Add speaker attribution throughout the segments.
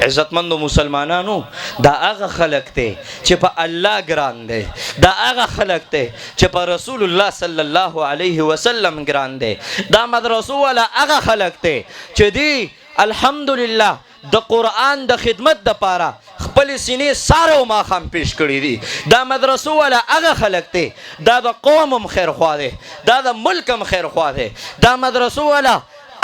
Speaker 1: عزتمندو مسلمانانو دا هغه خلق ته چې په الله ګران دی، دا هغه خلق ته چې په رسول الله صلی الله علیه وسلم ګران دی، دا مدرسو والا هغه خلق ته چې دی الحمدلله د قرآن د خدمت د پاره خپل سینې ساره او ماښام پیش کړي دي. دا مدرسو والا هغه خلق دی، دا د قوم هم خیر خوا دی، دا د ملک هم خیر خوا دی. دا مدرسو والا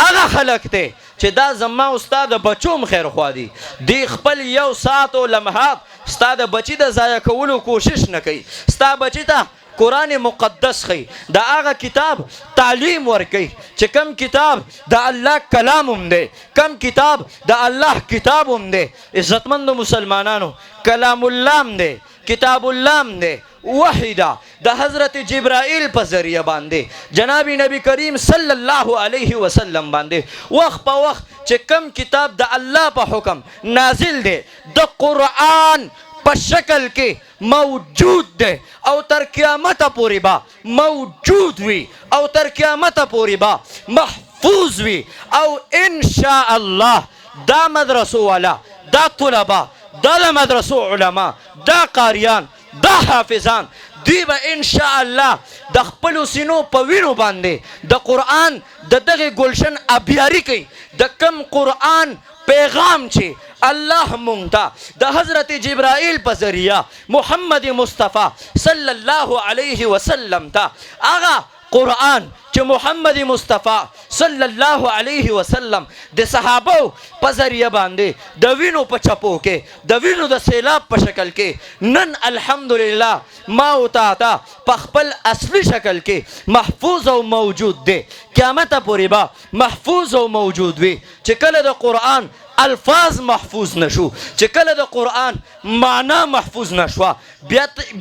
Speaker 1: هغه خلق دی چې دا زما استاد بچوم خیر خوا دي. دی خپل یو ساعت او لمحات ستا د بچي د ضایع کولو کوشش نه کوي، ستا بچي ته قرآن مقدس خی، دا هغه کتاب تعلیم ورکي چې کم کتاب د الله کلام هم دی، کم کتاب د الله کتاب هم دی. عزتمندو مسلمانانو کلام الله هم دی، کتاب الله هم دی، وحی دا د حضرت جبرائیل په ذریعه باندې جناب نبی کریم صلی الله علیه وسلم باندې وخت په وخت چې کم کتاب د الله په حکم نازل دی د قرآن په شکل کې موجود دی او تر قیامت پورې به موجود وي او تر قیامت پورې به محفوظ وي. او ان شاء الله دا مدرسو والا، دا طلبه، دا مدرسو علما، دا قاریان، دا حافظان، دوی به ان شاء الله د خپلو سینو په وینو باندې د قرآن د دغې ګلشن ابیاري کوي. د کم قرآن پیغام چې الله مونږ ته د حضرت جبرائیل په ذریعه محمد مصطفی صلی الله علیه وسلم ته هغه قرآن چې محمد مصطفی صلی الله علیه وسلم د صحابو په ذریعه باندې د وینو په چپو کې د وینو د سیلاب په شکل کې نن الحمدلله ما او تا په خپل اصلي شکل کې محفوظ او موجود دی. قیامت پورې به محفوظ او موجود وي. چې کله د قرآن الفاظ محفوظ نشو، چې کله د قرآن معنا محفوظ نشوه،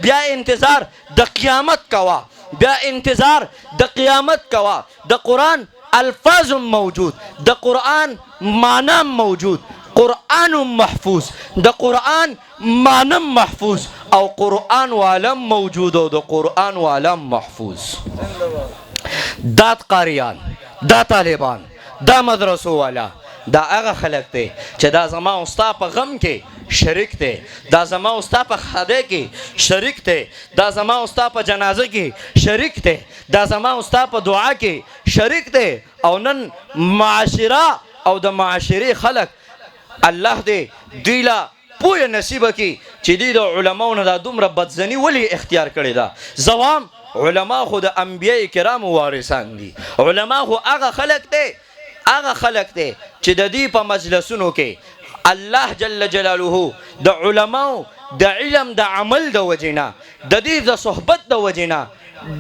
Speaker 1: بیا انتظار د قیامت کوا، بیا انتظار د قیامت کوا. د قرآن الفاظ موجود، د قرآن معنا موجود، قرآن محفوظ، د قرآن معنا محفوظ او قرآن عالم موجود او د قرآن عالم محفوظ. دا قاریان، دا طالبان، دا مدرسو والا، دا هغه خلق دی چې دا زما او ستا په غم کې شریک دی، دا زما او ستا په ښادۍ کې شریک دی، دا زما او ستا په جنازه کې شریک دی، دا زما او ستا په دعا کې شریک دی. او نن معاشره او د معاشرې خلق الله دې دوی له پوهه نصیبه کړي چې دوی د علماو نه دا دومره بدزني ولې اختیار کړې ده. زوام علما خو د انبیاء کرامو وارثان دي. علما خو هغه خلق دی، هغه خلق دی چې د دې په مجلسونو کې الله جل جلاله د علماو د علم د عمل د وجینا د دې د صحبت د وجینا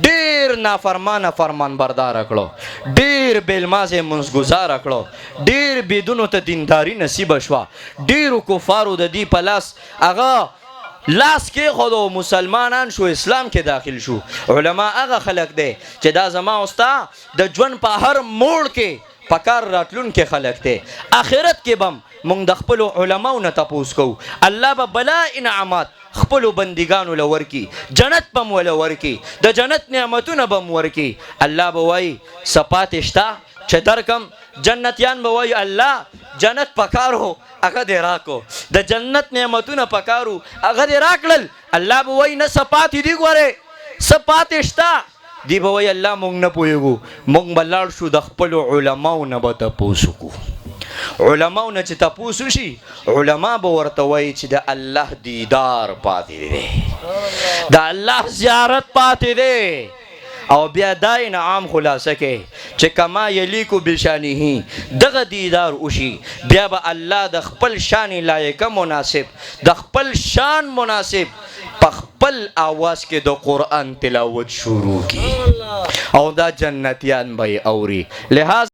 Speaker 1: ډیر نافرمانه فرمان بردار کړو، ډیر بیلمازه منځګزار کړو، ډیر بدونو ته دینداری نصیب شوه، ډیرو کفارو د دې په لاس هغه لاس کې خودو مسلمانان شو، اسلام کې داخل شو. علما هغه خلق دی چې دا زما او ستا د ژوند په هر موړ کې پکار راتلون کې خلق دی. آخرت کې بم مونږ د خپلو علماو نه تپوس کوو، الله به بلا انعامات خپلو بندګانو له ورکي، جنت به م وله ورکي، د جنت نعمتونه به م ورکي. الله به وایي څه پاتې شته چې درکم. جنتیان به وایي الله جنت پکارو هغه دې راکو، د جنت نعمتونه پکارو هغه دې راکړل. الله به وایي نه څه پاتې دي، ګورې څه پاتې شته. دی به وایي الله مونږ نه پوهېږو، مونږ به لاړ شو د خپلو علماو نه به تپوس وکړو. علماو نه چې تپوس وشي علما به ورته وایي چې د الله دیدار پاتې دی، د الله زیارت پاتې دی. او بیا دا انعام خلاصه کې چې کما یلیکو بشانه دغه دیدار وشي، بیا به الله د خپل شان لایقه مناسب، د خپل شان مناسب په خپل آواز کې د قرآن تلاوت شروع کی او دا جنتیان به اوري. لہذا